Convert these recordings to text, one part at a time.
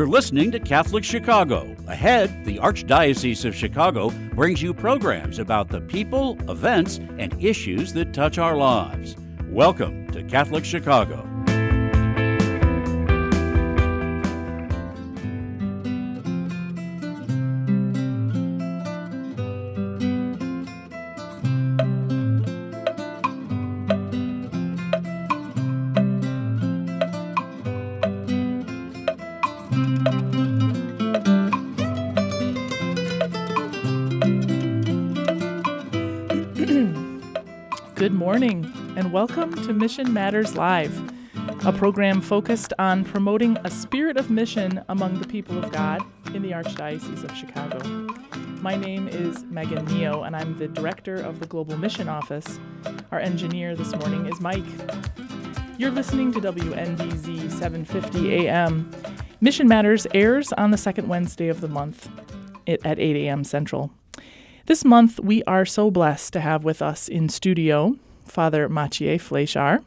You're listening to Catholic Chicago. Ahead, the Archdiocese of Chicago brings you programs about the people, events, and issues that touch our lives. Welcome to Catholic Chicago. Good morning, and welcome to Mission Matters Live, a program focused on promoting a spirit of mission among the people of God in the Archdiocese of Chicago. My name is Megan Neo, and I'm the director of the Global Mission Office. Our engineer this morning is Mike. You're listening to WNDZ 750 AM. Mission Matters airs on the second Wednesday of the month at 8 a.m. Central. This month, we are so blessed to have with us in studio Father Maciej Fleszar,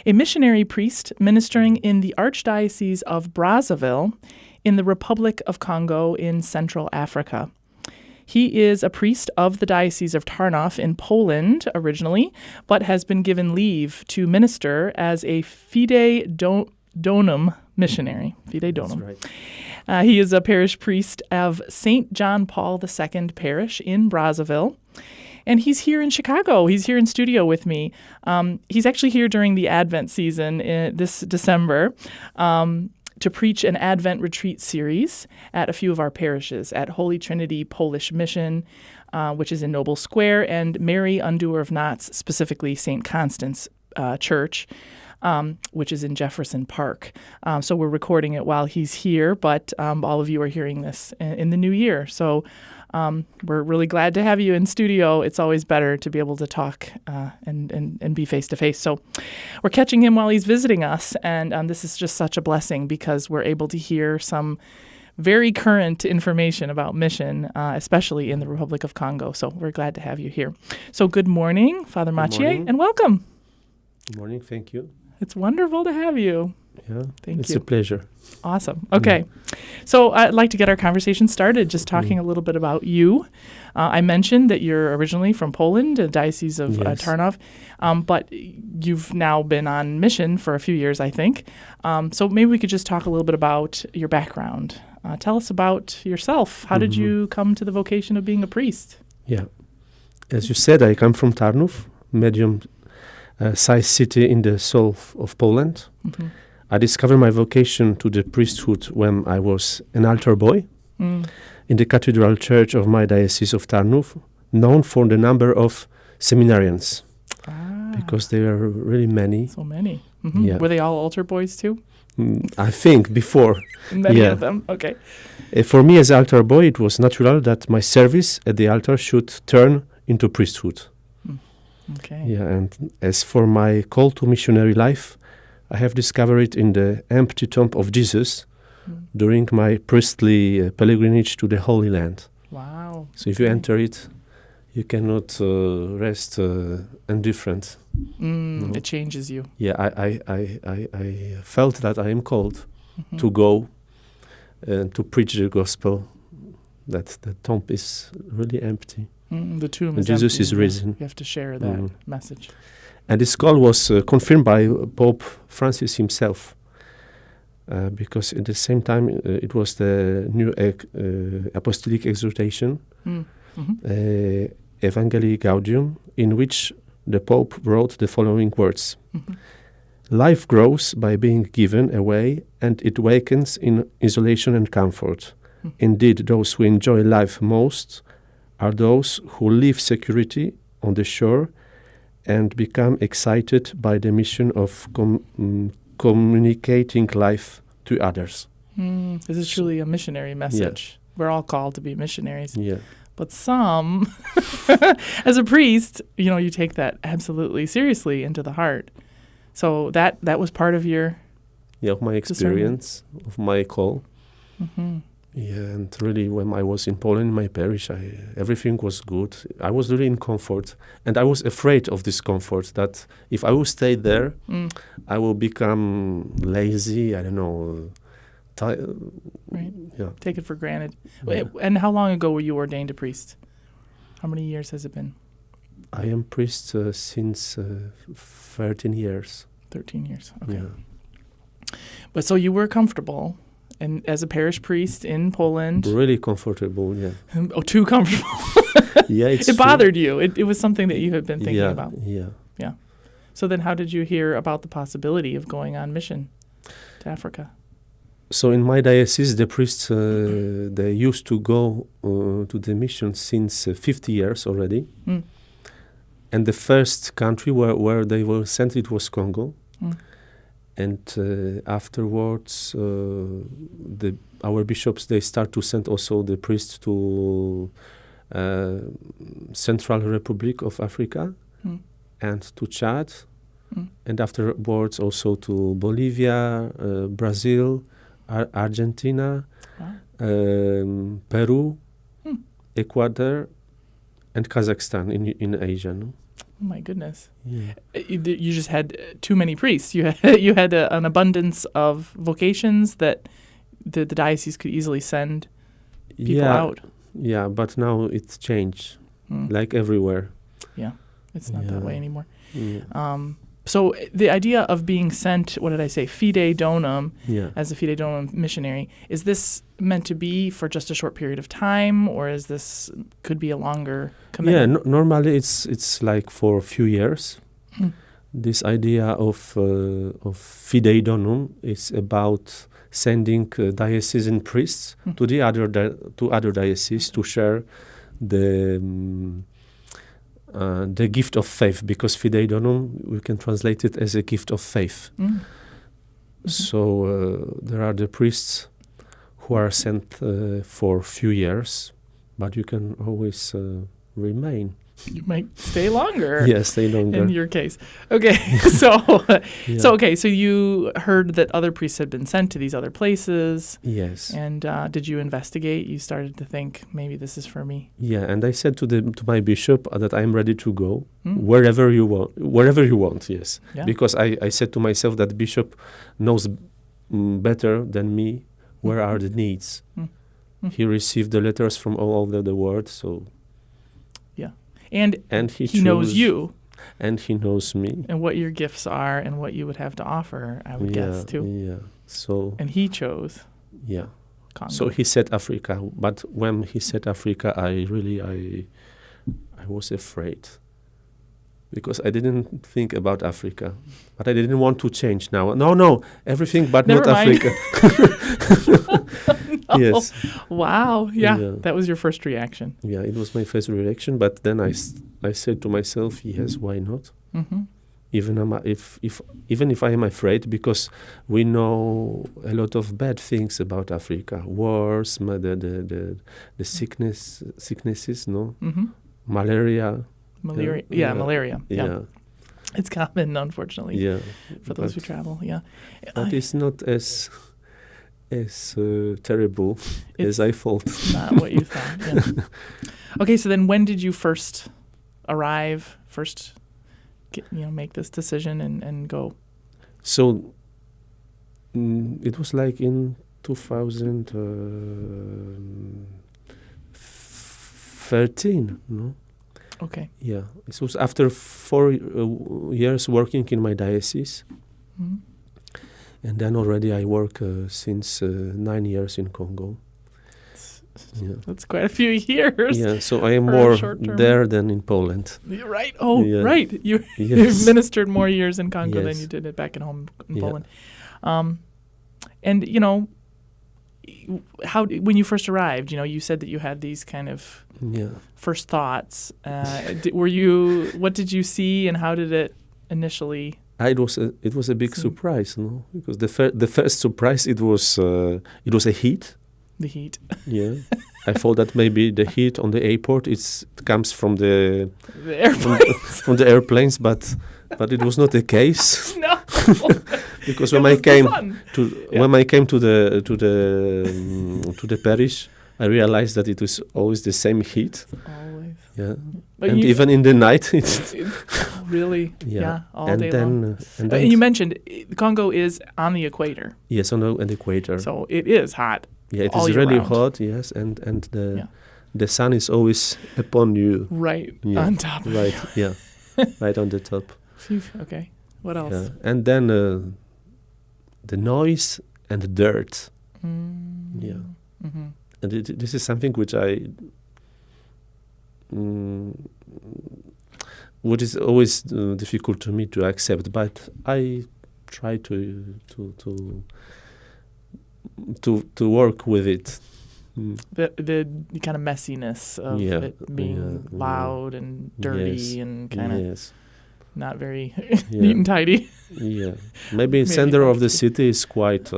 a missionary priest ministering in the Archdiocese of Brazzaville in the Republic of Congo in Central Africa. He is a priest of the Diocese of Tarnow in Poland originally, but has been given leave to minister as a fide donum missionary. Fide donum. That's right. He is a parish priest of St. John Paul II Parish in Brazzaville. And he's here in Chicago. He's here in studio with me. He's actually here during the Advent season this December to preach an Advent retreat series at a few of our parishes, at Holy Trinity Polish Mission, which is in Noble Square, and Mary Undoer of Knots, specifically St. Constance Church, which is in Jefferson Park. So we're recording it while he's here, but all of you are hearing this in the new year. So we're really glad to have you in studio. It's always better to be able to talk and be face-to-face. So we're catching him while he's visiting us, and this is just such a blessing because we're able to hear some very current information about mission, especially in the Republic of Congo. So we're glad to have you here. So good morning, Father Maciej, and welcome. Good morning, thank you. It's wonderful to have you. Yeah, Thank it's you. a pleasure. Awesome. Okay. So I'd like to get our conversation started just talking a little bit about you. I mentioned that you're originally from Poland, the Diocese of Tarnow, but you've now been on mission for a few years, I think. So maybe we could just talk a little bit about your background. Tell us about yourself. How did you come to the vocation of being a priest? Yeah. As you said, I come from Tarnow, medium-sized city in the south of Poland. Mm-hmm. I discovered my vocation to the priesthood when I was an altar boy in the Cathedral Church of my Diocese of Tarnow, known for the number of seminarians, because there are really many. So many. Mm-hmm. Yeah. Were they all altar boys too? I think before. Many of them? Okay. For me as altar boy, it was natural that my service at the altar should turn into priesthood. Okay. Yeah, and as for my call to missionary life, I have discovered it in the empty tomb of Jesus during my priestly pilgrimage to the Holy Land. Wow. So if you enter it, you cannot rest indifferent. No. It changes you. Yeah, I felt that I am called to go and to preach the gospel, that the tomb is really empty. The tomb and is Jesus empty. is risen. You have to share that message. And this call was confirmed by Pope Francis himself, because at the same time it was the new apostolic exhortation, Evangelii Gaudium, in which the Pope wrote the following words. Life grows by being given away, and it wakens in isolation and comfort. Indeed, those who enjoy life most are those who leave security on the shore and become excited by the mission of communicating life to others. This is truly a missionary message. Yeah. We're all called to be missionaries. Yeah. But some, as a priest, you take that absolutely seriously into the heart. So that was part of your... Yeah, of my experience, of my call. Mm-hmm. Yeah, and really when I was in Poland, in my parish, everything was good. I was really in comfort. And I was afraid of this comfort, that if I will stay there, I will become lazy, I don't know, Right. Yeah. Take it for granted. Yeah. And how long ago were you ordained a priest? How many years has it been? I am priest since 13 years. 13 years. Okay. Yeah. But so you were comfortable, and as a parish priest in Poland. Really comfortable, yeah. Oh, too comfortable. Yeah, it's It true. bothered you. It was something that you had been thinking Yeah, about. yeah. So then how did you hear about the possibility of going on mission to Africa? So in my diocese, the priests, they used to go to the mission since 50 years already. Mm. And the first country where they were sent, it was Congo. Mm. And afterwards, our bishops, they start to send also the priests to Central Republic of Africa and to Chad. And afterwards also to Bolivia, Brazil, Argentina, Peru, Ecuador, and Kazakhstan in Asia. No? Oh my goodness. Yeah. You just had too many priests. You had an abundance of vocations that the diocese could easily send people out. Yeah, but now it's changed, like everywhere. Yeah, it's not that way anymore. Yeah. So the idea of being sent, what did I say, fide donum, Yeah. as a fide donum missionary, is this meant to be for just a short period of time, or is this could be a longer commitment? Yeah, normally it's like for a few years. This idea of fide donum is about sending diocesan priests to the other dioceses to share the gift of faith, because fide donum, we can translate it as a gift of faith. So there are the priests who are sent for a few years, but you can always remain. You might stay longer. Yes, stay longer. In your case. Okay, so you heard that other priests had been sent to these other places. Yes. And did you investigate? You started to think, maybe this is for me. Yeah, and I said to my bishop that I'm ready to go wherever you want. Yes, Yeah. because I said to myself that bishop knows better than me where are the needs. He received the letters from all over the world, so. And he knows you. And he knows me. And what your gifts are and what you would have to offer, I would guess, too. Yeah, so. And he chose Congo. So he said Africa, but when he said Africa, I was afraid. Because I didn't think about Africa. But I didn't want to change now. No, everything but Never not mind. Africa. No. Yes. Wow. Yeah, that was your first reaction. Yeah, it was my first reaction. But then I said to myself, yes, why not? Even if I am afraid, because we know a lot of bad things about Africa, wars, the sicknesses, no, malaria. Malaria. Yeah. It's common, unfortunately. Yeah. For those who travel. Yeah. But it's not as terrible as I thought. Not what you thought. Yeah. Okay, so then when did you first arrive? Make this decision and go? So it was like in 2013, no? Okay. Yeah, it was after 4 years working in my diocese. And then already I work since 9 years in Congo. Yeah. That's quite a few years. Yeah, so I am more there than in Poland. Right. Oh, yeah. Right. You ministered more years in Congo than you did it back at home in Poland. And, when you first arrived, you said that you had these kind of first thoughts. What did you see and how did it initially? It was a big surprise, no? Because the first surprise it was a heat. The heat. Yeah, I thought that maybe the heat on the airport it comes from the airplanes. from the airplanes, but it was not the case. No. Because when I came to the parish, I realized that it was always the same heat. Always. Yeah, But and even in the night, really, yeah, all and day then, long. and And then you mentioned Congo is on the equator, yes, on the equator. so it is hot. Yeah, it all is year really round. hot. Yes, and Yeah. the sun is always upon you. Right Yeah, on top of right. Yeah, right on the top. you. Okay. What else? Yeah. And then the noise and the dirt. Yeah. Mm-hmm. And this is something which what is always difficult to me to accept, but I try to work with it. The kind of messiness of it being loud and dirty and kind of not very neat and tidy. Yeah, maybe in center of the city is quite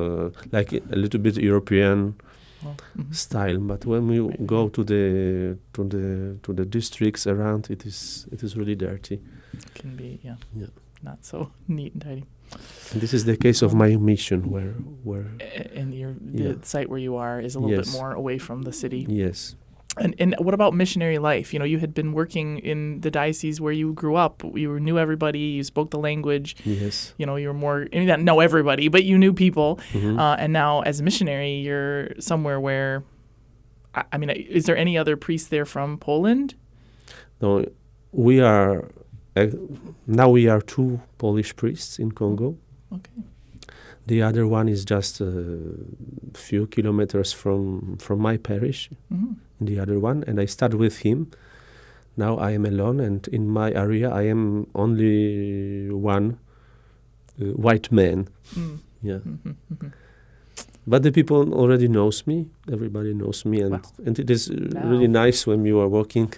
like a little bit European style, but when we go to the districts around, it is really dirty. It can be not so neat and tidy. And this is the case of my mission, where and the site where you are is a little bit more away from the city. Yes. And what about missionary life? You know, you had been working in the diocese where you grew up. You knew everybody. You spoke the language. Yes. You know, you were more, I mean, not know everybody, but you knew people. Mm-hmm. And now as a missionary, you're somewhere where, I mean, is there any other priest there from Poland? No, we are, now we are 2 Polish priests in Congo. Okay. The other one is just a few kilometers from my parish. Mm-hmm. The other one, and I start with him. Now I am alone, and in my area I am only one white man. Yeah. Mm-hmm. Mm-hmm. But the people already knows me. Everybody knows me, and it is really nice when you are walking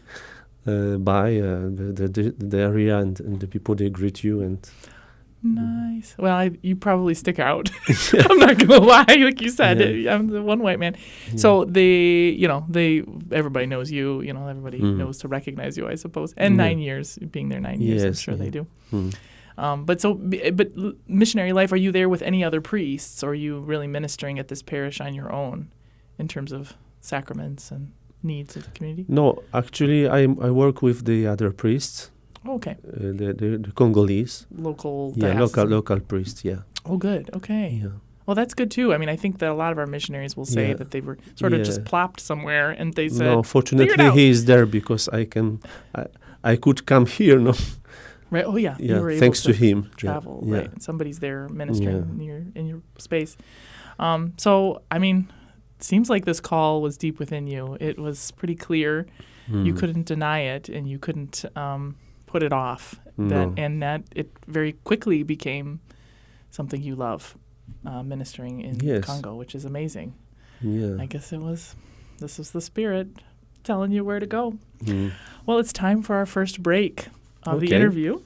by the area, and the people, they greet you. And nice. Well, you probably stick out. I'm not gonna lie, like you said, I'm the one white man. Yeah. So everybody knows you. You know, everybody knows to recognize you, I suppose. And 9 years, being there 9 years, I'm sure they do. But missionary life, are you there with any other priests, or are you really ministering at this parish on your own, in terms of sacraments and needs of the community? No, actually, I work with the other priests. Oh, okay. The Congolese. Local priests, yeah. Oh, good. Okay. Yeah. Well, that's good, too. I mean, I think that a lot of our missionaries will say that they were sort of just plopped somewhere, and they said, no, fortunately, he is there because I could come here, no? Right. Oh, yeah. You were able thanks to him. Travel, right. And somebody's there ministering in your space. So, I mean, it seems like this call was deep within you. It was pretty clear. You couldn't deny it, and you couldn't put it off. And that it very quickly became something you love, ministering in Congo, which is amazing. Yeah. I guess this was the Spirit telling you where to go. Well, it's time for our first break of the interview,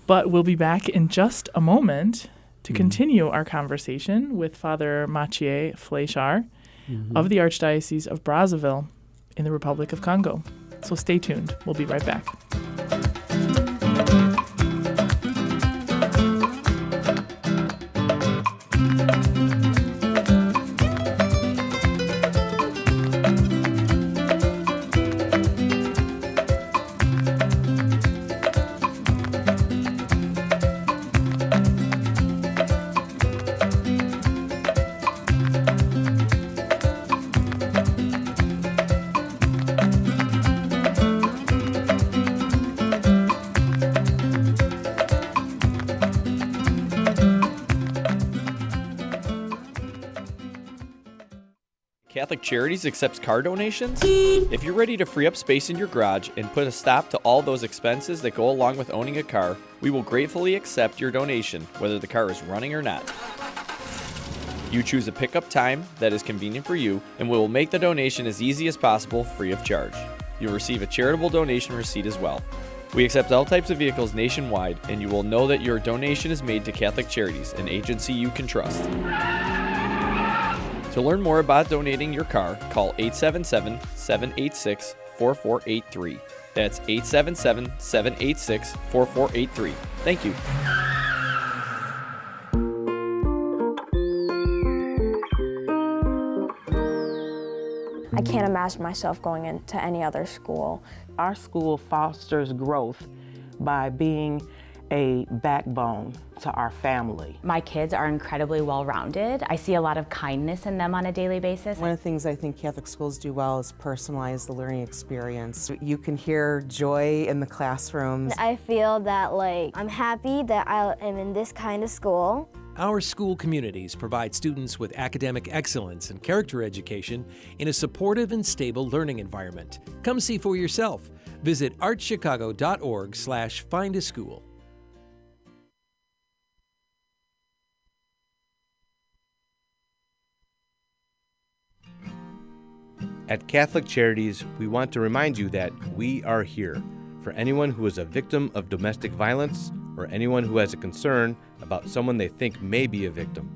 but we'll be back in just a moment to continue our conversation with Father Maciej Fleszar of the Archdiocese of Brazzaville in the Republic of Congo. So stay tuned. We'll be right back. Catholic Charities accepts car donations? If you're ready to free up space in your garage and put a stop to all those expenses that go along with owning a car, we will gratefully accept your donation, whether the car is running or not. You choose a pickup time that is convenient for you, and we will make the donation as easy as possible, free of charge. You'll receive a charitable donation receipt as well. We accept all types of vehicles nationwide, and you will know that your donation is made to Catholic Charities, an agency you can trust. To learn more about donating your car, call 877-786-4483. That's 877-786-4483. Thank you. I I can't imagine myself going into any other school. Our school fosters growth by being a backbone to our family. My kids are incredibly well-rounded. I see a lot of kindness in them on a daily basis. One of the things I think Catholic schools do well is personalize the learning experience. You can hear joy in the classrooms. I feel that I'm happy that I am in this kind of school. Our school communities provide students with academic excellence and character education in a supportive and stable learning environment. Come see for yourself. Visit archchicago.org/findaschool. At Catholic Charities, we want to remind you that we are here for anyone who is a victim of domestic violence or anyone who has a concern about someone they think may be a victim.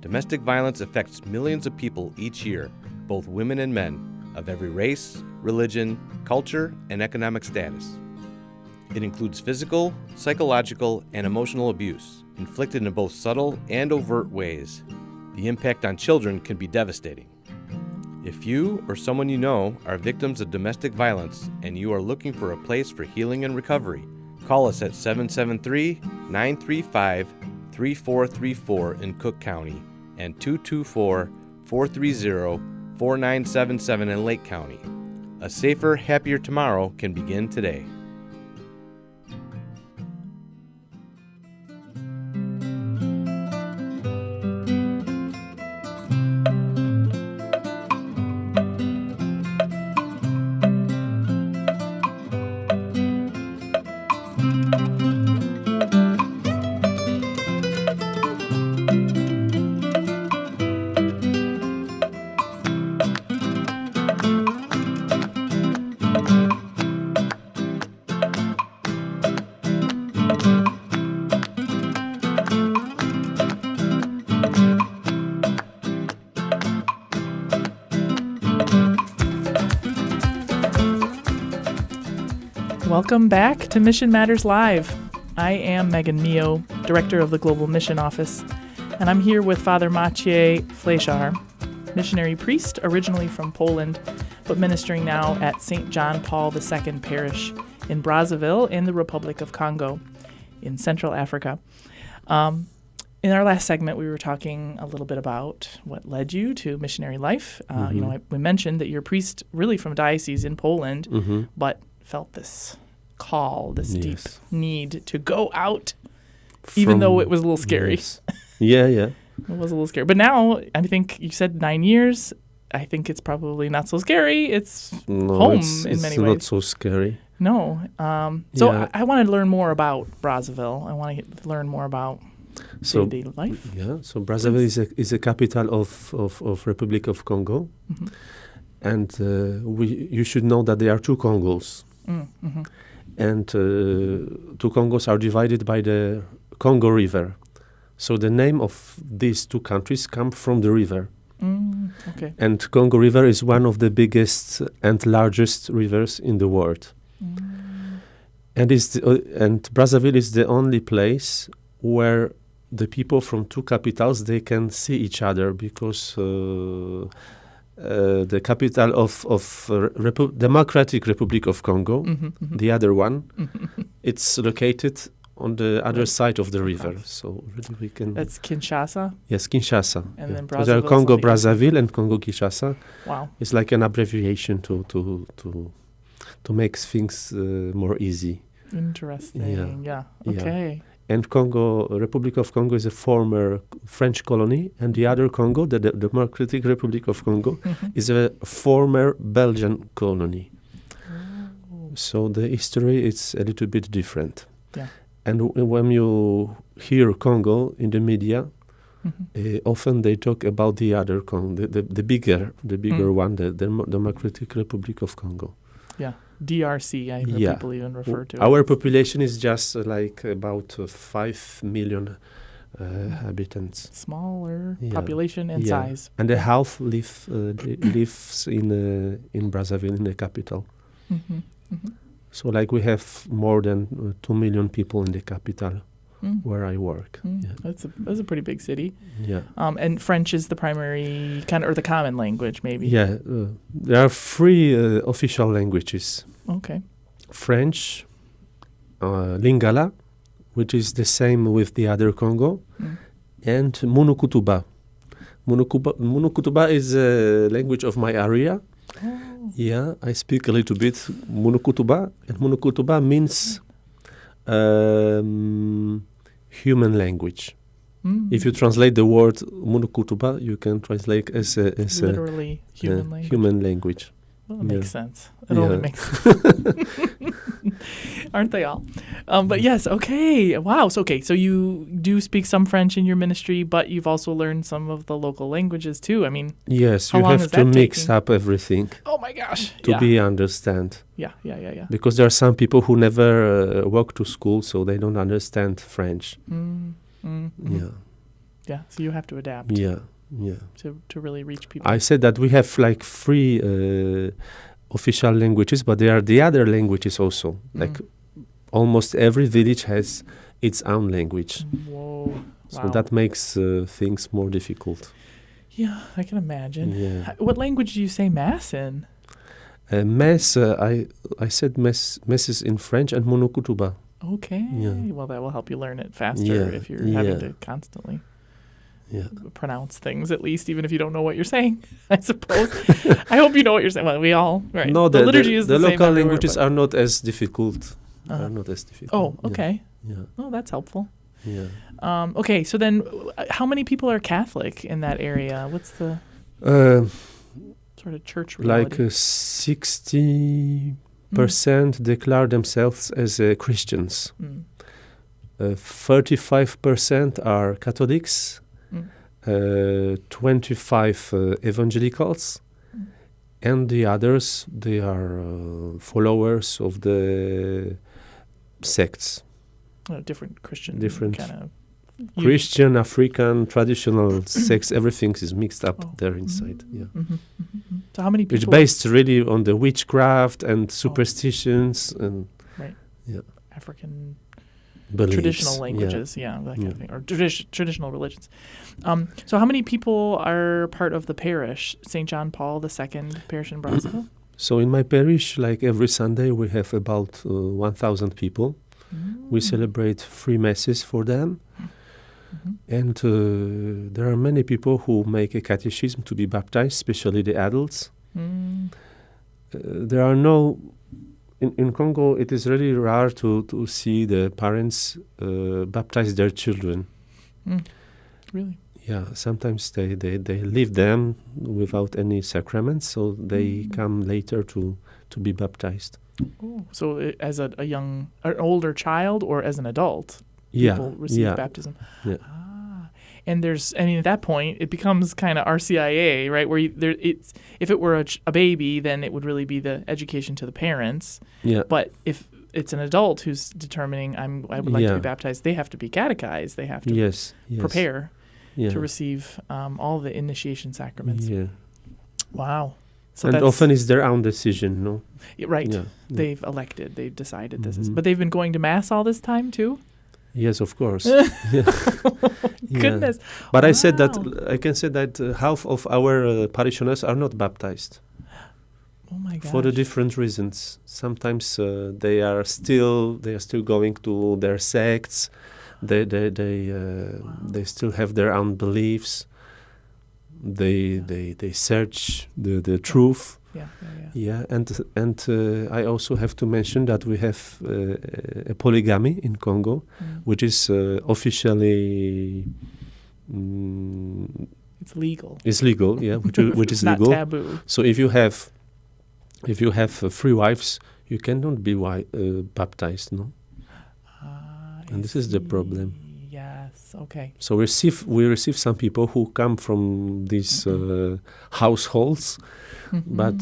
Domestic violence affects millions of people each year, both women and men, of every race, religion, culture, and economic status. It includes physical, psychological, and emotional abuse, inflicted in both subtle and overt ways. The impact on children can be devastating. If you or someone you know are victims of domestic violence and you are looking for a place for healing and recovery, call us at 773-935-3434 in Cook County and 224-430-4977 in Lake County. A safer, happier tomorrow can begin today. Welcome back to Mission Matters Live. I am Megan Mio, Director of the Global Mission Office, and I'm here with Father Maciej Fleszar, missionary priest originally from Poland, but ministering now at St. John Paul II Parish in Brazzaville in the Republic of Congo in Central Africa. In our last segment, we were talking a little bit about what led you to missionary life. We mentioned that you're a priest really from a diocese in Poland, but felt this call, this deep need to go out, even though it was a little scary. Yes. Yeah. It was a little scary. But now, I think you said 9 years. I think it's probably not so scary. It's home in many ways. It's not so scary. No. I want to learn more about Brazzaville. I want to learn more about day-to-day life. Yeah. So Brazzaville is a capital of Republic of Congo. Mm-hmm. And you should know that there are two Congos. Mm-hmm. And two Congos are divided by the Congo River. So the name of these two countries come from the river. Okay. And Congo River is one of the biggest and largest rivers in the world. And Brazzaville is the only place where the people from two capitals, they can see each other, because the capital of Democratic Republic of Congo, the other one, it's located on the other side of the river. So really we can... That's Kinshasa? Yes, Kinshasa. And then Brazzaville. There are Congo Brazzaville and Congo Kinshasa. Wow. It's like an abbreviation to make things more easy. Interesting. Yeah. Okay. Yeah. And Republic of Congo is a former French colony, and the other Congo, the Democratic Republic of Congo, is a former Belgian colony. So the history is a little bit different. Yeah. And when you hear Congo in the media, often they talk about the other Congo, the bigger one, the Democratic Republic of Congo. Yeah. DRC, I hear people even refer to Our it. population is just about 5 million inhabitants. Smaller population and size. And the half lives in Brazzaville, in the capital. Mm-hmm. Mm-hmm. So we have more than 2 million people in the capital. where I work. Yeah. That's a pretty big city. Yeah. And French is the primary kind of, or the common language, maybe. Yeah. There are 3 official languages. Okay. French, Lingala, which is the same with the other Congo, and Munukutuba. Munukutuba is a language of my area. Oh. Yeah, I speak a little bit Munukutuba, and Munukutuba means human language. If you translate the word Munukutuba, you can translate as literally human language. Well, it makes sense. It only makes sense. Aren't they all? But yes, okay. Wow. So you do speak some French in your ministry, but you've also learned some of the local languages too. I mean, yes, you have to mix up everything. Oh my gosh. To be understand. Yeah. Because there are some people who never walk to school, so they don't understand French. Yeah, so you have to adapt. Yeah. To really reach people. I said that we have like 3 official languages, but there are the other languages also. Like almost every village has its own language. Whoa. So that makes things more difficult. Yeah, I can imagine. Yeah. What language do you say mass in? Mass, I said masses in French and Munukutuba. Okay. Yeah. Well, that will help you learn it faster if you're having to constantly pronounce things, at least, even if you don't know what you're saying, I suppose. I hope you know what you're saying. Well, we all, right. No, the liturgy is the same local everywhere, languages are not as difficult. Oh, okay. Yeah. Oh, that's helpful. Yeah. Okay, so then how many people are Catholic in that area? What's the sort of church reality? Like 60% declare themselves as Christians. 35% are Catholics. 25 evangelicals, and the others, they are followers of the sects. Different Christian kind of Christian, African, traditional sects. Everything is mixed up there inside. Yeah. So how many people? It's based really on the witchcraft and superstitions and African beliefs. Traditional languages, that kind of thing, or traditional religions. So how many people are part of the parish, St. John Paul II Parish in Brazzaville? So in my parish, like every Sunday, we have about 1,000 people. We celebrate 3 masses for them. And there are many people who make a catechism to be baptized, especially the adults. There are no... In Congo, it is really rare to see the parents baptize their children. Really? Yeah, sometimes they leave them without any sacraments, so they come later to be baptized. Oh, so as an older child or as an adult, people receive baptism. Yeah. And at that point, it becomes kind of RCIA, right? Where if it were a baby, then it would really be the education to the parents. Yeah. But if it's an adult who's determining, I would like to be baptized, they have to be catechized. They have to prepare to receive all the initiation sacraments. Yeah. Wow. So and often it's their own decision, no? Right. Yeah. They've elected. They've decided this is. But they've been going to Mass all this time, too? Yes, of course. Goodness. But I can say that half of our parishioners are not baptized. Oh my gosh. For the different reasons. Sometimes they are still going to their sects. They still have their own beliefs. They search the truth. Yeah, and I also have to mention that we have a polygamy in Congo, which is officially it's legal. It's legal, yeah, which is not legal. Taboo. So if you have 3 wives, you cannot be baptized, no. And this is the problem. Yes. Okay. So we receive some people who come from these households, but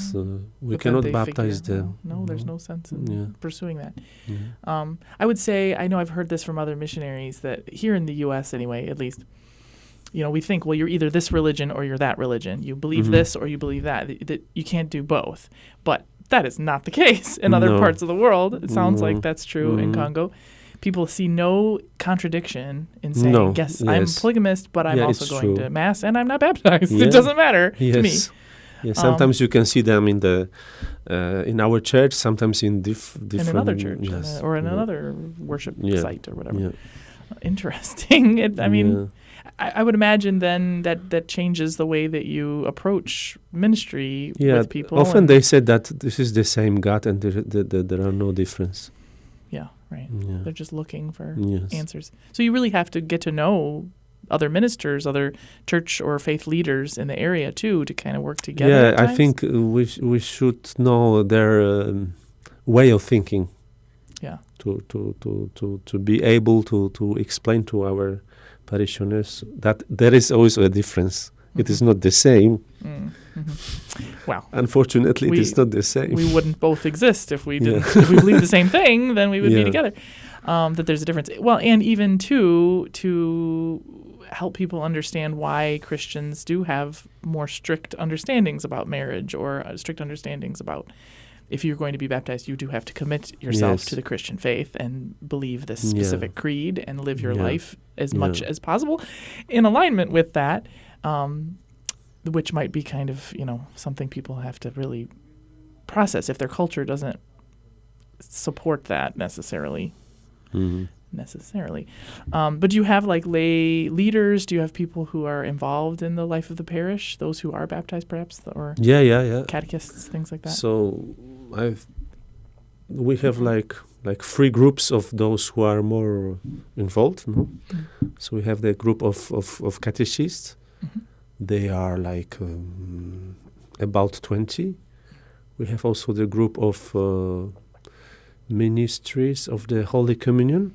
we cannot baptize them. No, there's no sense in pursuing that. I would say, I know I've heard this from other missionaries, that here in the U.S. anyway, at least, we think, well, you're either this religion or you're that religion. You believe this or you believe that you can't do both. But that is not the case in other parts of the world. It sounds like that's true in Congo. people see no contradiction in saying, yes, I'm polygamist, but I'm also going to Mass and I'm not baptized. It doesn't matter to me. Yeah, sometimes you can see them in our church, sometimes in different... In another church, or in another worship site or whatever. Yeah. Interesting. I would imagine then that changes the way that you approach ministry with people. Often they said that this is the same God and there are no difference. Yeah, right. Yeah. They're just looking for answers. So you really have to get to know other ministers, other church or faith leaders in the area too, to kind of work together. Yeah, I think we should know their way of thinking. Yeah. To be able to explain to our parishioners that there is always a difference. It is not the same. Well, unfortunately, it is not the same. We wouldn't both exist if we didn't. If we believed the same thing, then we would be together. That there's a difference. Well, and even to help people understand why Christians do have more strict understandings about marriage, or strict understandings about if you're going to be baptized, you do have to commit yourself to the Christian faith and believe this specific creed and live your life as much as possible in alignment with that, which might be kind of, something people have to really process if their culture doesn't support that necessarily. But do you have like lay leaders? Do you have people who are involved in the life of the parish? Those who are baptized, perhaps, or catechists, things like that. So we have like 3 groups of those who are more involved. No? So we have the group of catechists. They are like about 20. We have also the group of ministries of the Holy Communion.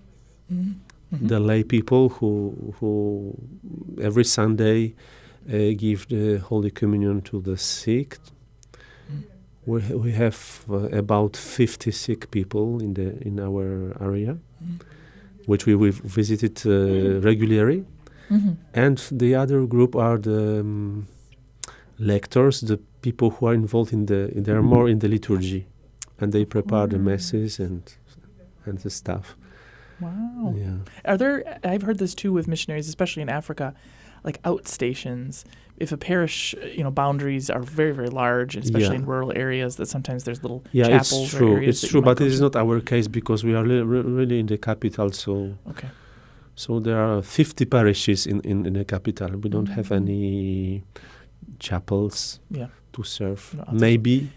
The lay people who every Sunday give the Holy Communion to the sick. We have about 50 sick people in our area, which we've visited regularly. And the other group are the lectors, the people who are involved they are more in the liturgy, and they prepare the masses and the stuff. Wow. Yeah. I've heard this too with missionaries, especially in Africa, like outstations. If a parish, boundaries are very, very large, especially in rural areas, that sometimes there's little chapels or areas. It's true, but it is not our case because we are really in the capital. So there are 50 parishes in the capital. We don't have any chapels to serve. No, maybe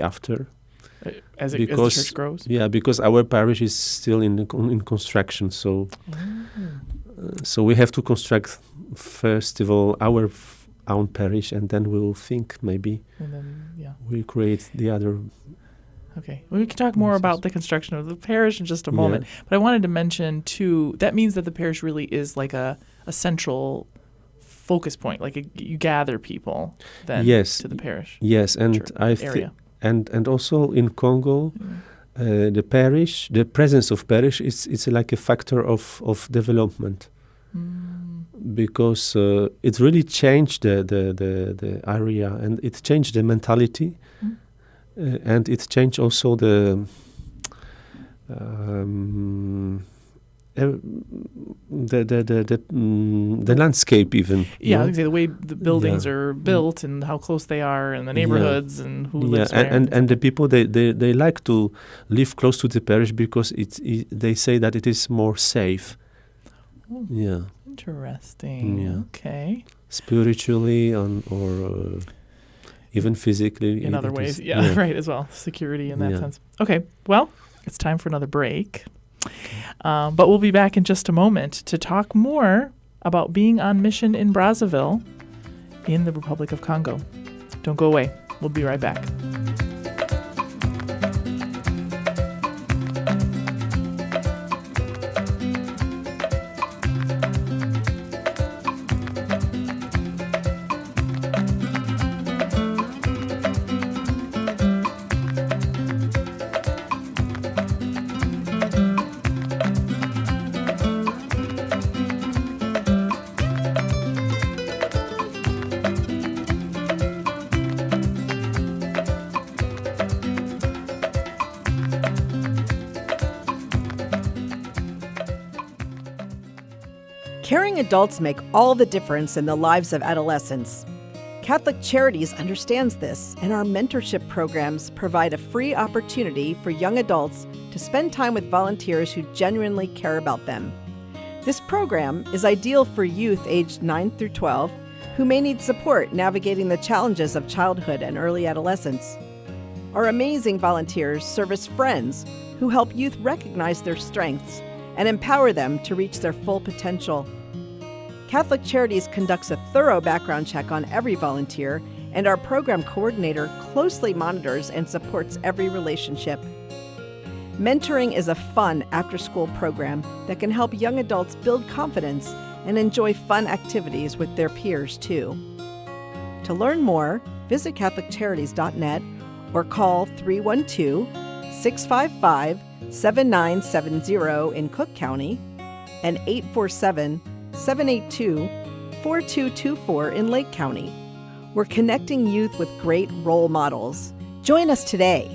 after. As the church grows? Yeah, because our parish is still in construction, so we have to construct first of all our own parish, and then we'll think maybe we'll create the other. Okay, we can talk more about the construction of the parish in just a moment, but I wanted to mention too, that means that the parish really is like a central focus point, like you gather people then to the parish. Yes, and I think. And also in Congo, the presence of parish it's like a factor of development, because it really changed the area, and it changed the mentality, and it changed also the landscape even. Yeah, I would say the way the buildings are built and how close they are, and the neighborhoods and who lives where. And the people they like to live close to the parish because they say that it is more safe. Oh, interesting. Yeah. Okay. Spiritually or even physically. In other ways, right, as well. Security in that sense. Okay, well, it's time for another break. But we'll be back in just a moment to talk more about being on mission in Brazzaville in the Republic of Congo. Don't go away. We'll be right back. Caring adults make all the difference in the lives of adolescents. Catholic Charities understands this, and our mentorship programs provide a free opportunity for young adults to spend time with volunteers who genuinely care about them. This program is ideal for youth aged 9 through 12 who may need support navigating the challenges of childhood and early adolescence. Our amazing volunteers serve as friends who help youth recognize their strengths and empower them to reach their full potential. Catholic Charities conducts a thorough background check on every volunteer, and our program coordinator closely monitors and supports every relationship. Mentoring is a fun after-school program that can help young adults build confidence and enjoy fun activities with their peers, too. To learn more, visit CatholicCharities.net or call 312-655-7970 in Cook County and 847-782-4224 in Lake County. We're connecting youth with great role models. Join us today.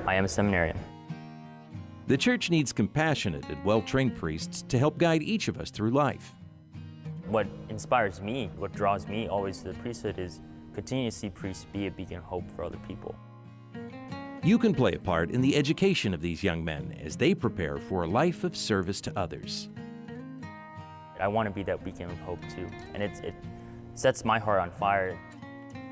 I am a seminarian. The Church needs compassionate and well-trained priests to help guide each of us through life. What inspires me, what draws me always to the priesthood is continue to see priests be a beacon of hope for other people. You can play a part in the education of these young men as they prepare for a life of service to others. I want to be that beacon of hope too, and it sets my heart on fire.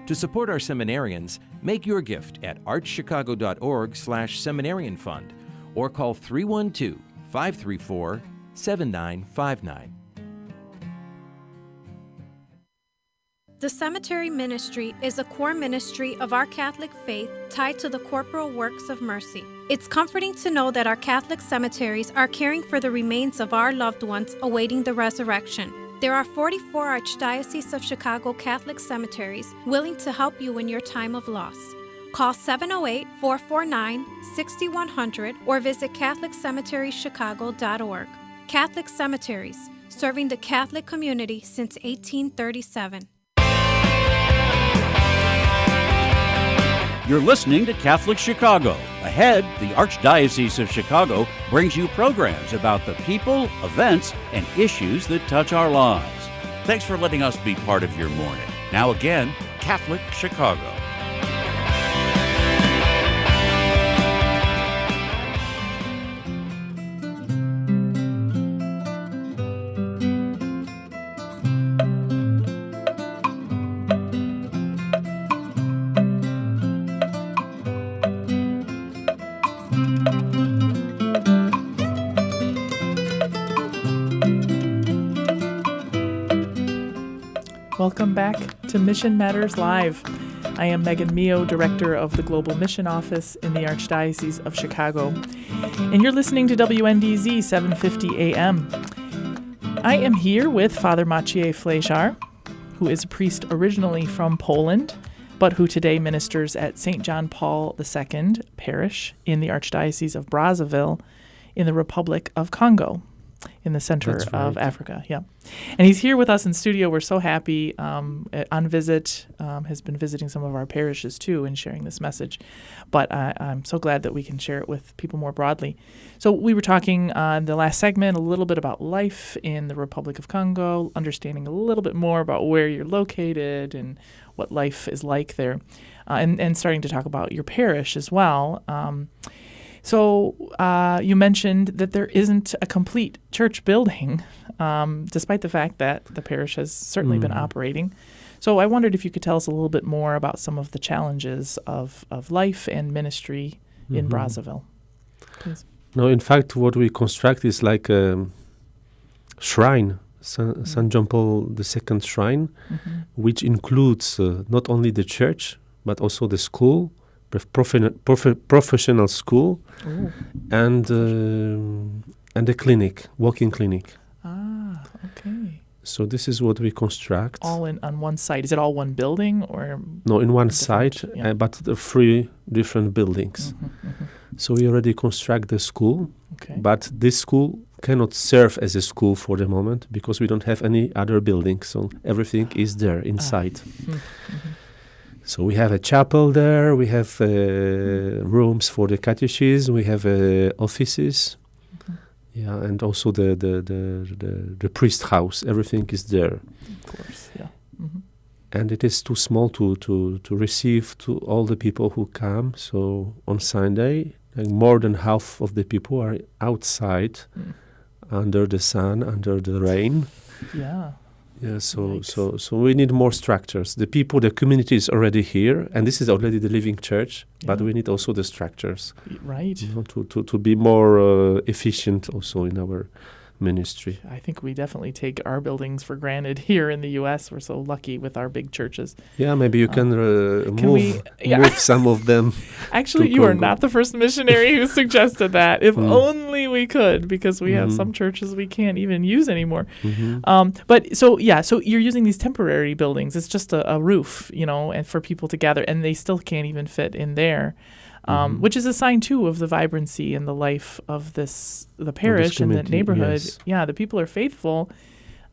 To support our seminarians, make your gift at archchicago.org/seminarian fund or call 312-534-7959. The cemetery ministry is a core ministry of our Catholic faith tied to the corporal works of mercy. It's comforting to know that our Catholic cemeteries are caring for the remains of our loved ones awaiting the resurrection. There are 44 Archdiocese of Chicago Catholic cemeteries willing to help you in your time of loss. Call 708-449-6100 or visit CatholicCemeteriesChicago.org. Catholic Cemeteries, serving the Catholic community since 1837. You're listening to Catholic Chicago. Ahead, the Archdiocese of Chicago brings you programs about the people, events, and issues that touch our lives. Thanks for letting us be part of your morning. Now again, Catholic Chicago. Welcome back to Mission Matters Live. I am Megan Mio, Director of the Global Mission Office in the Archdiocese of Chicago. And you're listening to WNDZ 750 AM. I am here with Father Maciej Fleszar, who is a priest originally from Poland, but who today ministers at St. John Paul II Parish in the Archdiocese of Brazzaville in the Republic of Congo, in the center of Africa. Yeah. And he's here with us in studio. We're so happy on visit, has been visiting some of our parishes too and sharing this message. But I'm so glad that we can share it with people more broadly. So we were talking on the last segment a little bit about life in the Republic of Congo, understanding a little bit more about where you're located and what life is like there, and starting to talk about your parish as well. So you mentioned that there isn't a complete church building, despite the fact that the parish has certainly been operating. So I wondered if you could tell us a little bit more about some of the challenges of life and ministry in Brazzaville, please. No, in fact, what we construct is like a shrine, St. John Paul II shrine, which includes not only the church, but also the school, professional school, and the clinic, walking clinic. Ah, okay. So this is what we construct. All on one site. Is it all one building or? No, in one site, but the 3 different buildings. So we already construct the school, but this school cannot serve as a school for the moment because we don't have any other building. So everything is there inside. So we have a chapel there. We have rooms for the catechism. We have offices. Yeah, and also the priest house. Everything is there. Of course, yeah. And it is too small to receive to all the people who come. So on Sunday, like more than half of the people are outside, under the sun, under the rain. Yeah. Yeah. So we need more structures. The people, the community is already here, and this is already the living church. But we need also the structures, right? To be more efficient also in our ministry. I think we definitely take our buildings for granted here in the U.S. We're so lucky with our big churches. Yeah, maybe you can move some of them. Actually, you are not the first missionary who suggested that. If only we could, because we have some churches we can't even use anymore. So you're using these temporary buildings. It's just a roof, and for people to gather, and they still can't even fit in there. Which is a sign, too, of the vibrancy and the life of the parish and the neighborhood. Yes. Yeah, the people are faithful,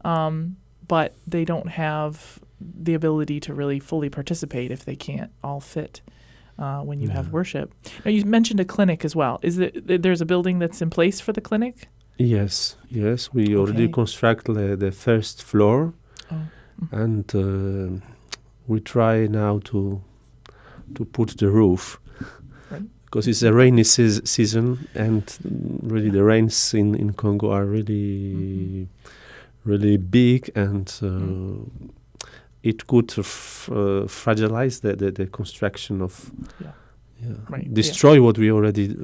but they don't have the ability to really fully participate if they can't all fit when you have worship. Now, you mentioned a clinic as well. There's a building that's in place for the clinic? Yes. We already construct the first floor, and we try now to put the roof. Because it's a rainy season, and really the rains in Congo are really, really big, and it could fragilize the construction of, destroy what we already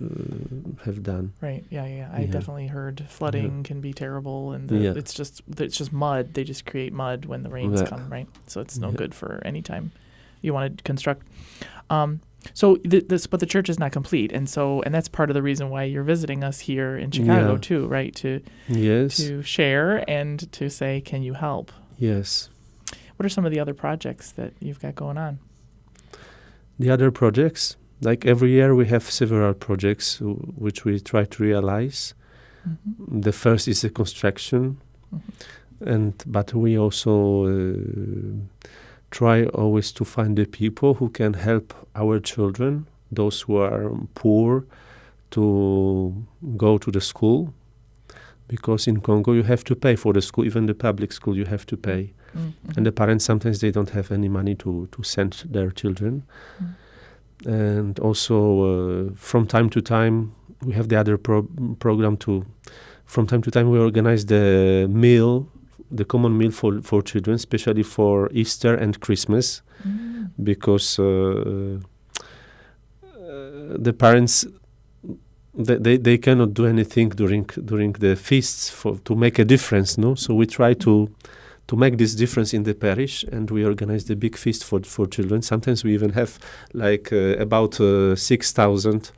have done. Right. Yeah. I definitely heard flooding can be terrible, and it's just mud. They just create mud when the rains come, right? So it's no good for any time you want to construct. But the church is not complete, and that's part of the reason why you're visiting us here in Chicago too, right? To share and to say, can you help? Yes. What are some of the other projects that you've got going on? The other projects, like every year, we have several projects which we try to realize. The first is the construction, but we also try always to find the people who can help our children, those who are poor, to go to the school. Because in Congo you have to pay for the school, even the public school you have to pay. And the parents sometimes they don't have any money to send their children. And also from time to time we have the other program from time to time we organize the common meal for children, especially for Easter and Christmas, because the parents they cannot do anything during the feasts to make a difference, no? So we try to make this difference in the parish, and we organize the big feast for children. Sometimes we even have like about 6,000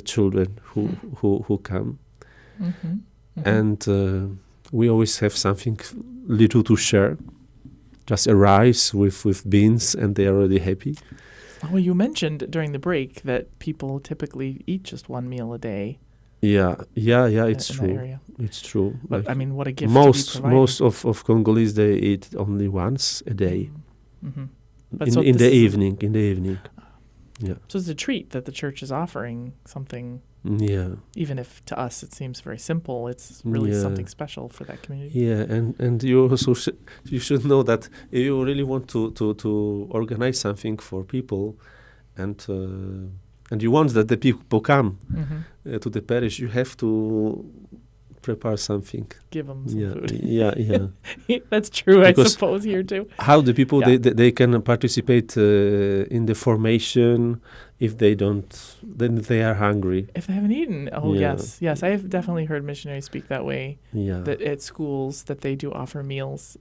children who come, and we always have something little to share, just a rice with beans, and they are already happy. Well, you mentioned during the break that people typically eat just one meal a day. Yeah, it's true. It's true. But like I mean, what a gift most to be providing. Most of Congolese, they eat only once a day. In the evening. Yeah. So it's a treat that the church is offering something. Yeah. Even if to us it seems very simple, it's really something special for that community. Yeah, and you also you should know that if you really want to organize something for people, and you want that the people come to the parish, you have to prepare something. Give them some food. Yeah. That's true, because I suppose, here too. How the people, they can participate in the formation. If they don't, then they are hungry. If they haven't eaten. Oh, yes. I have definitely heard missionaries speak that way. Yeah. That at schools that they do offer meals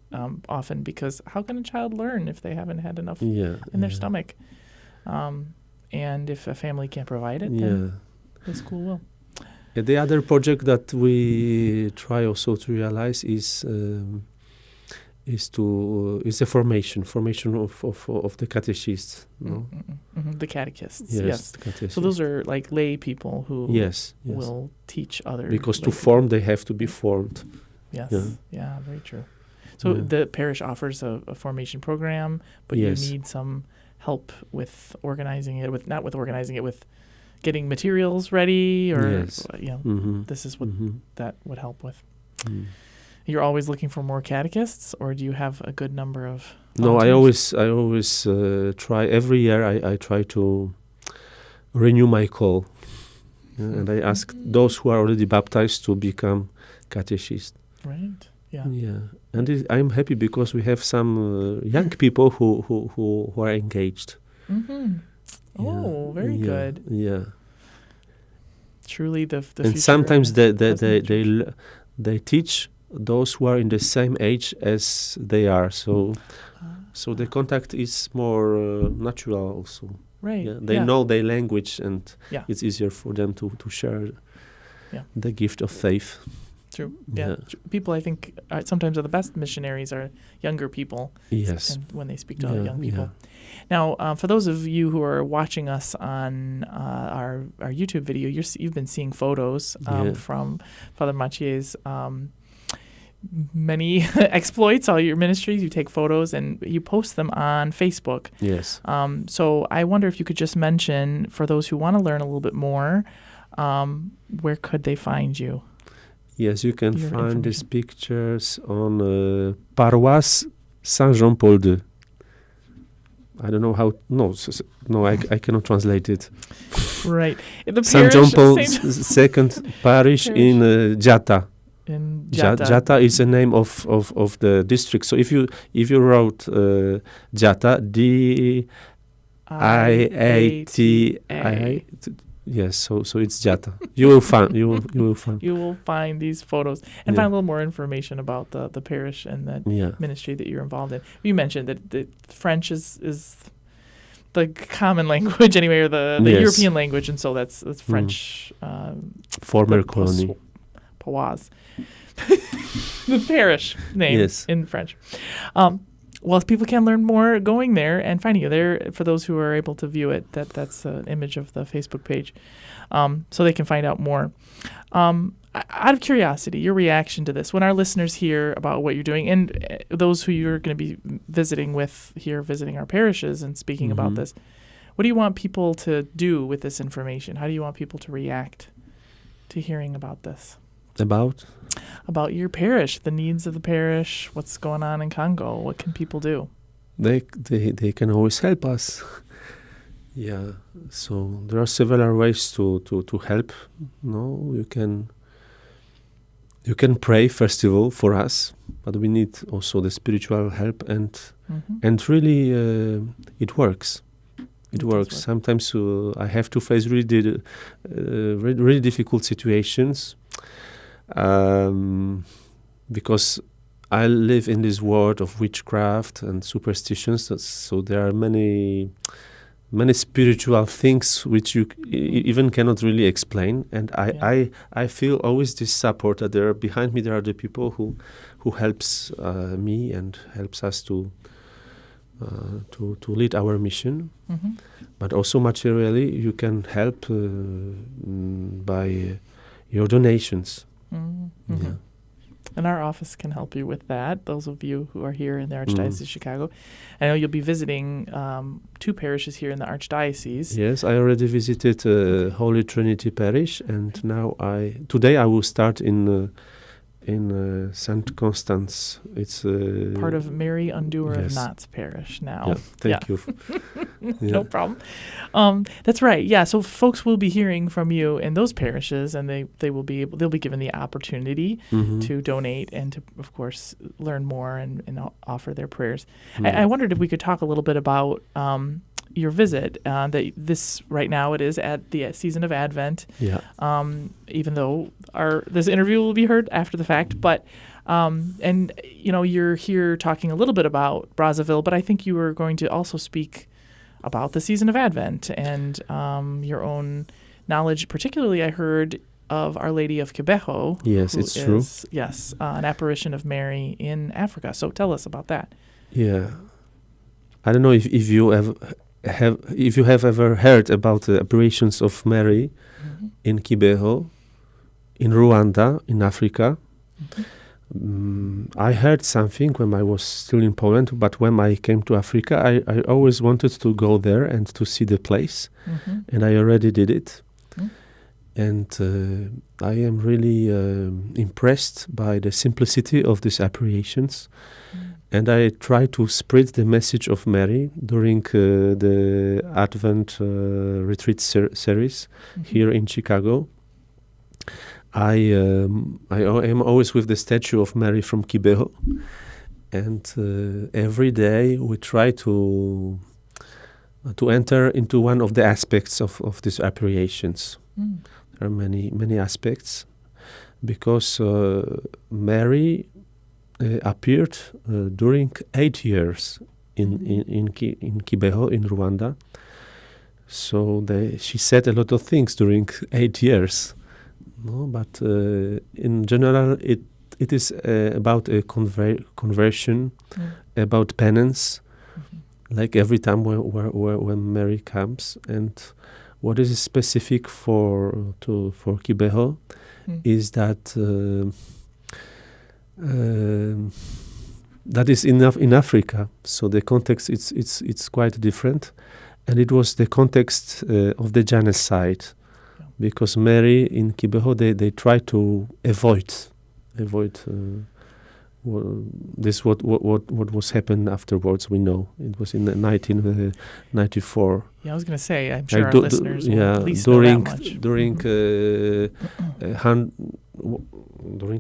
often, because how can a child learn if they haven't had enough in their stomach? And if a family can't provide it, then the school will. The other project that we try also to realize is the formation of the catechists, no? The catechists, yes. The catechists. So those are like lay people who will teach others. Because to form, they have to be formed. Yes, very true. So the parish offers a formation program, but you need some help with organizing it, with getting materials ready, or Yes. this is what that would help with. Mm. You're always looking for more catechists, or do you have a good number of? No, I volunteers? always try every year. I try to renew my call, and I ask those who are already baptized to become catechists. Right. Yeah. Yeah, and I'm happy because we have some young people who are engaged. Mm-hmm. Oh, very good. Yeah. Truly, the And future sometimes present they teach those who are in the same age as they are. So the contact is more natural also. Right. Yeah, they yeah. know their language, and Yeah. it's easier for them to share Yeah. the gift of faith. True. Yeah. People, I think, sometimes are the best missionaries are younger people. Yes. And when they speak to Yeah, young people. yeah. Now, for those of you who are watching us on our YouTube video, you've been seeing photos from Father Maciej's many exploits, all your ministries. You take photos and you post them on Facebook. Yes. So I wonder if you could just mention, for those who want to learn a little bit more, where could they find you? Yes, you can Your find these information. pictures on Paroisse Saint-Jean-Paul II. I don't know how. No, I cannot translate it. Right. The Saint parish, John Paul Saint- II Parish in Jatta. In Jatta. Jatta is the name of the district. So if you wrote Jatta, D-I-A-T-I, yes. So it's Jatta. You will find. You will find. You will find these photos and find a little more information about the parish and the ministry that you're involved in. You mentioned that French is the common language anyway, or the European language, and so that's French. Former colony. Pawaz. The parish name in French. Well, people can learn more going there and finding you there. For those who are able to view it, that's an image of the Facebook page, so they can find out more. Out of curiosity, your reaction to this, when our listeners hear about what you're doing, and those who you're going to be visiting our parishes and speaking about this, what do you want people to do with this information? How do you want people to react to hearing about this? About your parish, the needs of the parish, what's going on in Congo. What can people do? They can always help us. Yeah. So there are several ways to help. No, you can pray first of all for us, but we need also the spiritual help, and really it works. It works. Sometimes I have to face really difficult situations. Because I live in this world of witchcraft and superstitions, so there are many spiritual things which you even cannot really explain. And I feel always this support that there behind me. There are the people who helps me and helps us to lead our mission. But also materially, you can help by your donations. Yeah. And our office can help you with that. Those of you who are here in the Archdiocese of Chicago. I know you'll be visiting 2 parishes here in the Archdiocese. Yes, I already visited Holy Trinity Parish, and now today I will start in St. Constance. It's part of Mary Undoer of Knott's parish now. Yeah, thank you. No problem. That's right. Yeah. So folks will be hearing from you in those parishes, and they'll be given the opportunity to donate and to, of course, learn more and offer their prayers. I wondered if we could talk a little bit about your visit. That this right now it is at the season of Advent. Yeah. Even though this interview will be heard after the fact, but and you're here talking a little bit about Brazzaville, but I think you were going to also speak about the season of Advent and your own knowledge. Particularly, I heard of Our Lady of Kibeho. Yes, it's true. Yes, an apparition of Mary in Africa. So tell us about that. Yeah, I don't know if you have ever heard about the apparitions of Mary in Kibeho, in Rwanda, in Africa. I heard something when I was still in Poland, but when I came to Africa, I always wanted to go there and to see the place, and I already did it. And I am really impressed by the simplicity of these appreciations. And I try to spread the message of Mary during the Advent retreat series here in Chicago. I am always with the statue of Mary from Kibeho, and every day we try to enter into one of the aspects of these appreciations. There are many aspects, because Mary appeared during 8 years in Kibeho in Rwanda. So she said a lot of things during 8 years. No, but in general, it is about a conversion, about penance, like every time when Mary comes. And what is specific for Kibeho is that that is enough in Africa. So the context it's quite different, and it was the context of the genocide. Because Mary in Kibeho, they try to avoid this what was happened afterwards. We know it was in 1994. Yeah, I was going to say, I'm sure our listeners will at least know that much. During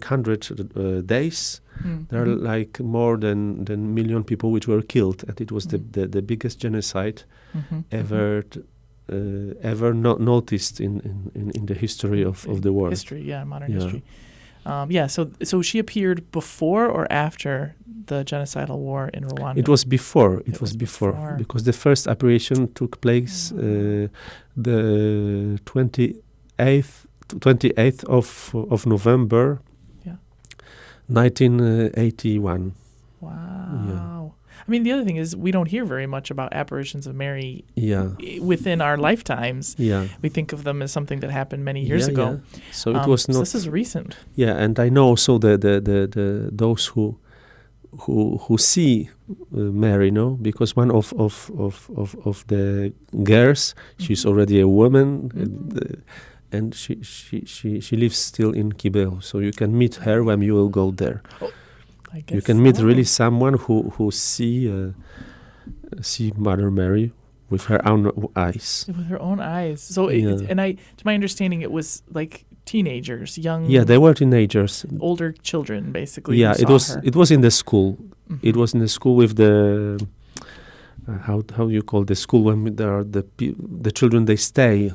100 days, there are like more than a million people which were killed, and it was the biggest genocide ever noticed in the history of the world. Modern history. So she appeared before or after the genocidal war in Rwanda? It was before. It was before, because the first apparition took place the 28th of November, 1981. Wow. Yeah. I mean, the other thing is we don't hear very much about apparitions of Mary within our lifetimes. Yeah. We think of them as something that happened many years ago. Yeah. So it was not. So this is recent. Yeah, and I know also the those who see Mary, no, because one of the girls, she's already a woman, and she lives still in Kibeho. So you can meet her when you will go there. Oh. You can meet really someone who see Mother Mary with her own eyes. With her own eyes. So, to my understanding, it was like teenagers, young. Yeah, they were teenagers. Older children, basically. Yeah, it was in the school. It was in the school with the how you call the school when there are the children they stay.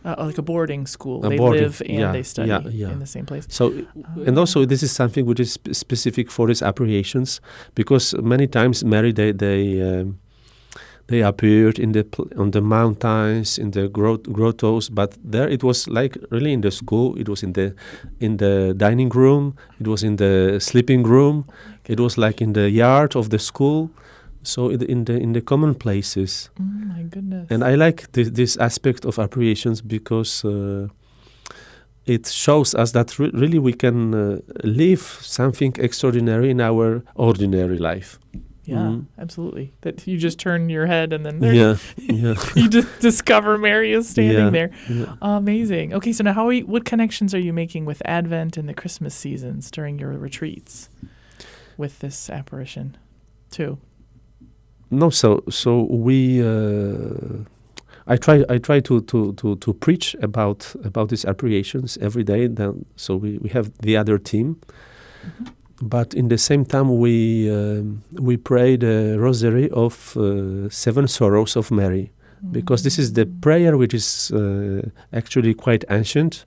Like a boarding school. They live and they study in the same place. So, and also this is something which is specific for these apparitions, because many times Mary they appeared on the mountains, in the grottos, but there it was like really in the school. It was in the dining room. It was in the sleeping room. It was like in the yard of the school. So in the common places. My goodness. And I like this aspect of apparitions because it shows us that really we can live something extraordinary in our ordinary life. Yeah, absolutely. That you just turn your head and then you discover Mary is standing there. Yeah. Amazing. Okay, so now what connections are you making with Advent and the Christmas seasons during your retreats with this apparition too? No, so we. I try to preach about these appreciations every day. So we have the other team, but in the same time we pray the Rosary of 7 Sorrows of Mary, because this is the prayer which is actually quite ancient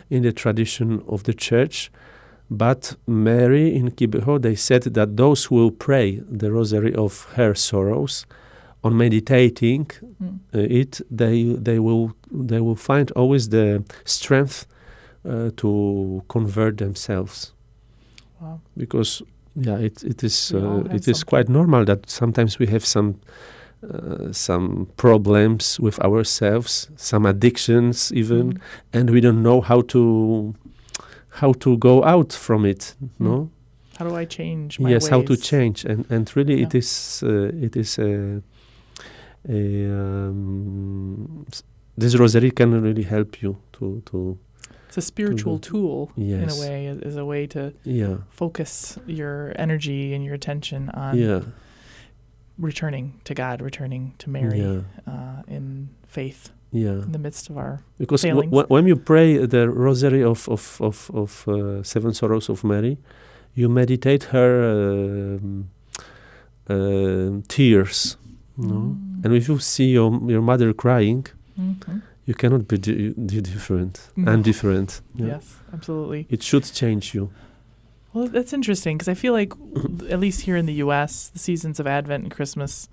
in the tradition of the Church. But Mary in Kibeho, they said that those who will pray the Rosary of her sorrows, on meditating it, they will find always the strength to convert themselves. Wow! Because it is quite normal that sometimes we have some problems with ourselves, some addictions even, and we don't know how to how to go out from it. No. How do I change my yes, ways? how to change, and really Yeah. it is this rosary can really help you to It's a spiritual tool in a Yes. way, is a way to Yeah. focus your energy and your attention on Yeah. returning to God, returning to Mary in faith Yeah. in the midst of our Because failings. when you pray the rosary of Seven Sorrows of Mary, you meditate her tears. No? And if you see your mother crying, you cannot be different and different. Yeah. Yes, absolutely. It should change you. Well, that's interesting because I feel like, at least here in the U.S., the seasons of Advent and Christmas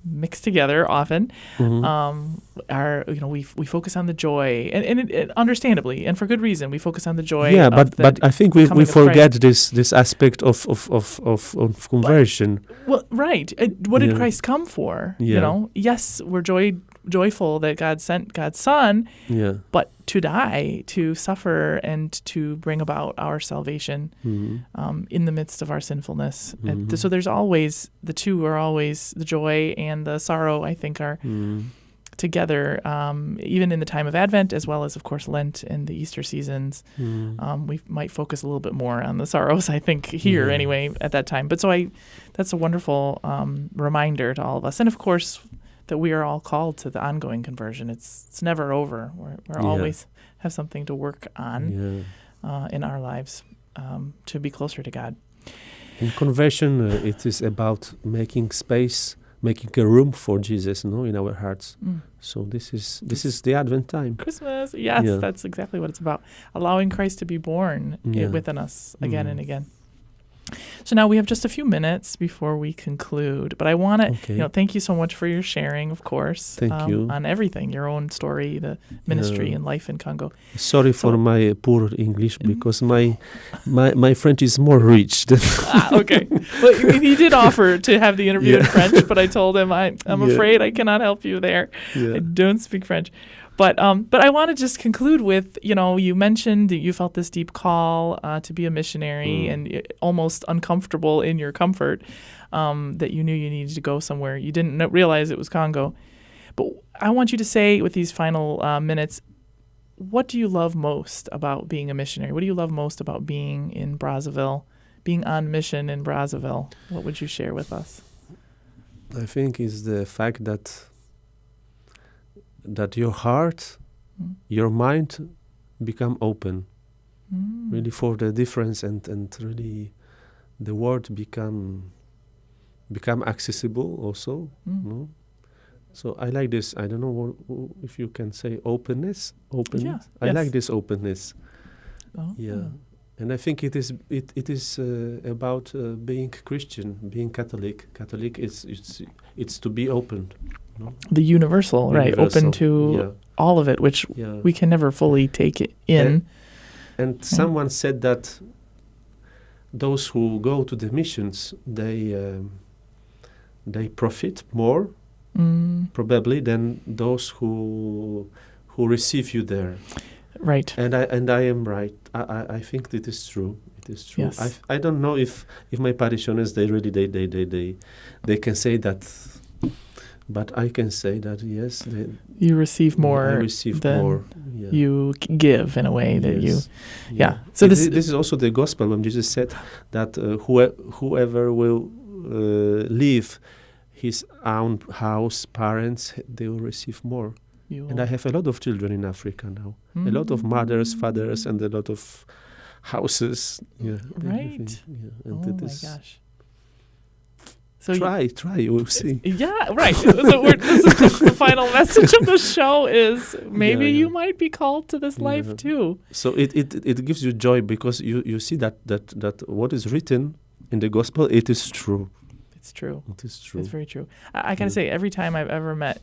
mixed together often. Are we focus on the joy, and it, understandably and for good reason, we focus on the joy. Yeah, of the but I think we coming of forget Christ. this aspect of conversion. Well, right. What did Yeah. Christ come for? Yeah. You know, yes, we're joyful that God sent God's Son, Yeah. but to die, to suffer, and to bring about our salvation in the midst of our sinfulness. And so there's always, the two are always, the joy and the sorrow, I think, are together, even in the time of Advent, as well as, of course, Lent and the Easter seasons. We might focus a little bit more on the sorrows, I think, here anyway, at that time. But so that's a wonderful reminder to all of us. And, of course, that we are all called to the ongoing conversion. It's never over. We're always have something to work on in our lives to be closer to God. In conversion, it is about making space, making a room for Jesus, in our hearts. So this is the Advent time. Christmas, yes, that's exactly what it's about. Allowing Christ to be born within us again and again. So now we have just a few minutes before we conclude, but I want to, thank you so much for your sharing, of course, Thank you. on everything, your own story, the ministry and life in Congo. Sorry for my poor English, because my French is more rich than okay. Well, he did offer to have the interview in French, but I told him I'm afraid I cannot help you there. I don't speak French. But I want to just conclude with, you mentioned that you felt this deep call to be a missionary and almost uncomfortable in your comfort, that you knew you needed to go somewhere. You didn't realize it was Congo. But I want you to say with these final minutes, what do you love most about being a missionary? What do you love most about being in Brazzaville, being on mission in Brazzaville? What would you share with us? I think is the fact that your heart, your mind become open, really for the difference, and really the word become accessible also. No? So I like this. I don't know if you can say openness. Yeah, I like this openness. Oh. Yeah, and I think it is about being Christian, being Catholic. Catholic it's to be open. No? The universal, right? Open to all of it, which we can never fully take it in. And someone said that those who go to the missions, they profit more, probably, than those who receive you there. Right. And I am right. I think it is true. It is true. Yes. I don't know if my parishioners they can say that. But I can say that, yes. You receive more than you give in a way that you... Yeah. So this is also the gospel when Jesus said that whoever will leave his own house, parents, they will receive more. And I have a lot of children in Africa now. A lot of mothers, fathers, and a lot of houses. Yeah, right. Yeah, and oh, my gosh. So try, you will see. Yeah, right. So this is the final message of the show is maybe you might be called to this life too. So it gives you joy because you see that what is written in the gospel, it is true. It's true. It is true. It's very true. I gotta say, every time I've ever met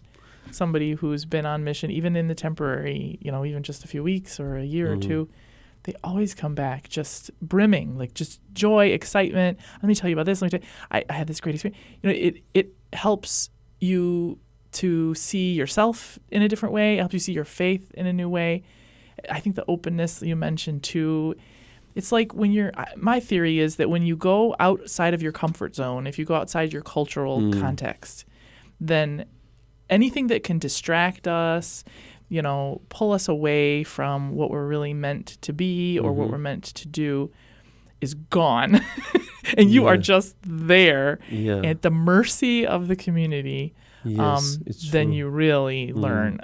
somebody who's been on mission, even in the temporary, even just a few weeks or a year or two, they always come back just brimming, like just joy, excitement. Let me tell you about this. I had this great experience. It helps you to see yourself in a different way. It helps you see your faith in a new way. I think the openness you mentioned too, it's like when my theory is that when you go outside of your comfort zone, if you go outside your cultural context, then anything that can distract us, pull us away from what we're really meant to be or what we're meant to do is gone. And you are just there at the mercy of the community. Yes, then you really learn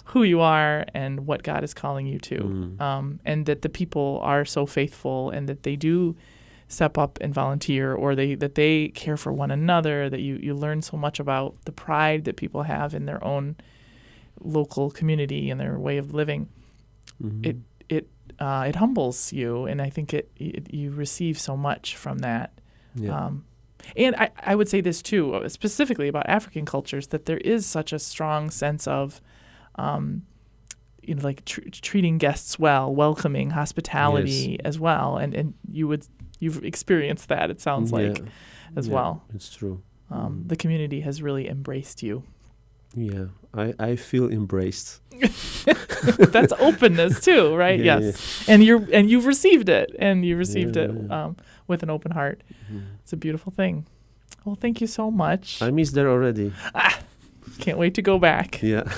who you are and what God is calling you to. And that the people are so faithful and that they do step up and volunteer, or that they care for one another, that you learn so much about the pride that people have in their own local community and their way of living. It humbles you, and I think you receive so much from that. And I would say this too, specifically about African cultures, that there is such a strong sense of, treating guests well, welcoming, hospitality as well, and you've experienced that. It sounds like as well. It's true. The community has really embraced you. Yeah, I feel embraced. That's openness too, right? Yes. And you've received it, with an open heart. It's a beautiful thing. Well, thank you so much. I miss there already. Can't wait to go back. Yeah.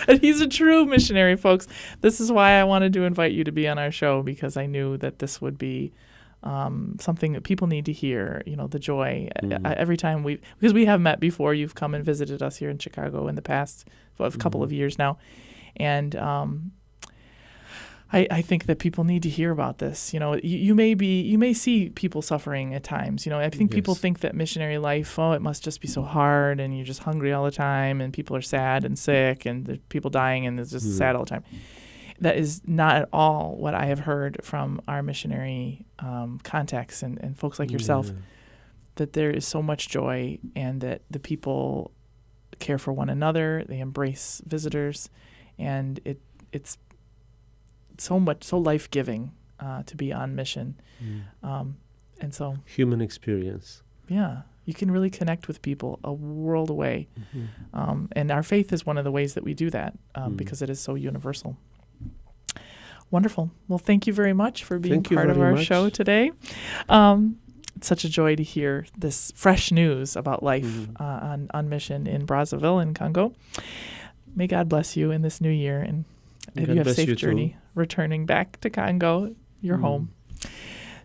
And he's a true missionary, folks. This is why I wanted to invite you to be on our show, because I knew that this would be something that people need to hear, the joy. Every time because we have met before, you've come and visited us here in Chicago in the past for a couple of years now. And I think that people need to hear about this. You may see people suffering at times. I think people think that missionary life, it must just be so hard, and you're just hungry all the time, and people are sad and sick, and there's people dying, and it's just sad all the time. That is not at all what I have heard from our missionary contacts and folks like yourself, that there is so much joy, and that the people care for one another, they embrace visitors, and it's so life-giving to be on mission. And so human experience. Yeah, you can really connect with people a world away. And our faith is one of the ways that we do that, because it is so universal. Wonderful. Well, thank you very much for being part of our show today. It's such a joy to hear this fresh news about life on mission in Brazzaville in Congo. May God bless you in this new year, and that you have a safe journey returning back to Congo, your home.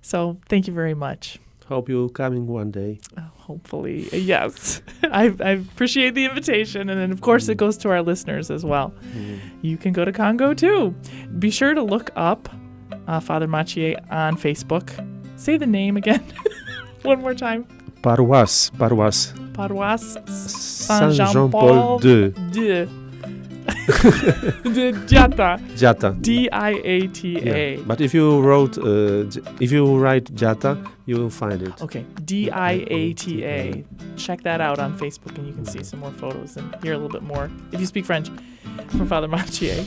So thank you very much. Hope you're coming one day. Hopefully, yes. I appreciate the invitation. And then, of course, it goes to our listeners as well. You can go to Congo, too. Be sure to look up Father Maciej on Facebook. Say the name again one more time. Paroisse Saint-Jean-Paul de Diata. Diata. Yeah. But if you write Diata, you will find it. Okay, Diata. Check that out on Facebook, and you can see some more photos and hear a little bit more, if you speak French, from Father Maciej.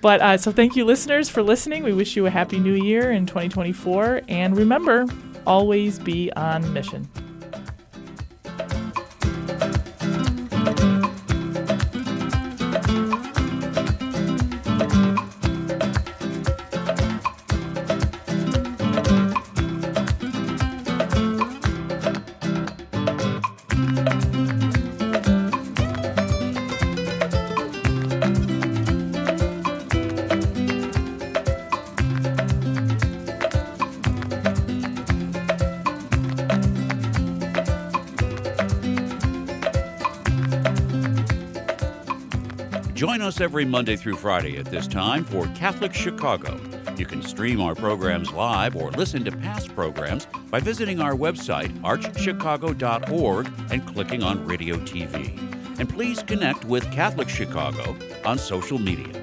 But so thank you, listeners, for listening. We wish you a happy new year in 2024. And remember, always be on mission. Join us every Monday through Friday at this time for Catholic Chicago. You can stream our programs live or listen to past programs by visiting our website, archchicago.org, and clicking on Radio TV. And please connect with Catholic Chicago on social media.